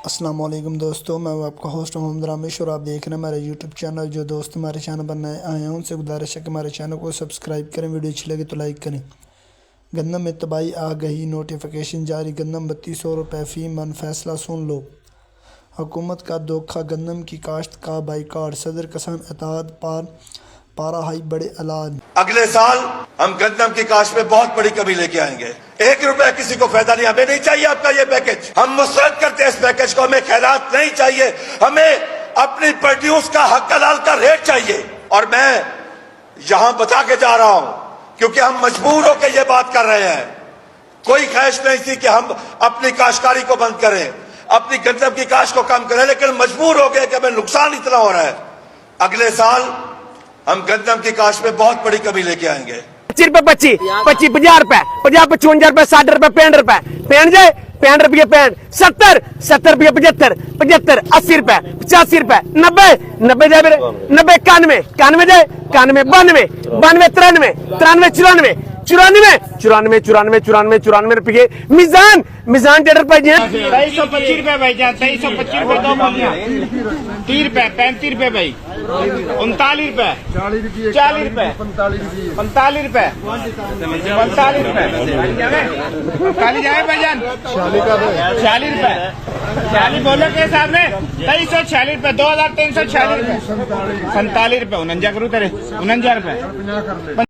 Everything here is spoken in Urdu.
السلام علیکم دوستو، میں آپ کا ہوسٹ محمد رامش اور آپ دیکھ رہے ہیں ہمارا یوٹیوب چینل۔ جو دوست ہمارے چینل پر نئے آئے ہیں ان سے گزارش ہے کہ ہمارے چینل کو سبسکرائب کریں، ویڈیو اچھی لگے تو لائک کریں۔ گندم میں تباہی آ گئی، نوٹیفیکیشن جاری، گندم 3200 روپے فی من، فیصلہ سن لو۔ حکومت کا دھوکہ، گندم کی کاشت کا بائیکاٹ، صدر کسان اتحاد پارا ہائی بڑے اعلان۔ اگلے سال ہم گندم کی کاشت میں بہت بڑی کمی لے کے آئیں گے۔ 1 روپے کسی کو فائدہ نہیں، ہمیں نہیں چاہیے آپ کا یہ پیکج، ہم مسترد کرتے ہیں اس پیکج کو، ہمیں خیرات نہیں چاہیے، ہمیں اپنی پروڈیوس کا حق حلال کا ریٹ چاہیے۔ اور میں یہاں بتا کے جا رہا ہوں کیونکہ ہم مجبور ہو کے یہ بات کر رہے ہیں، کوئی خواہش نہیں تھی کہ ہم اپنی کاشتکاری کو بند کریں، اپنی گندم کی کاشت کو کم کریں، لیکن مجبور ہو گئے کہ ہمیں نقصان اتنا ہو رہا ہے۔ اگلے سال ہم گندم کی کاشت میں بہت بڑی کمی لے کے آئیں گے۔ 25 روپے 25 50 روپے 50 55 روپے 60 روپے 65 روپے 65 جائے 65 روپے 65 70 روپے 75 75 80 روپے 85 روپے 90 90 جائے 90 91 91 جائے 91 92 92 93 93 94 94 94 94 روپے میزان ٹیڈر پہ جی 2325 روپے بھائی جان، 2325 روپے دو بولیاں، 30 روپے 35 روپے بھائی، 39 روپے 40 روپے 45 روپے 45 روپے 45 جائے بھائی جان، 40 روپے 40 بولو کے حساب میں 2346 روپے 2346 روپے 47 روپے 49 کروں تیرے 49 روپے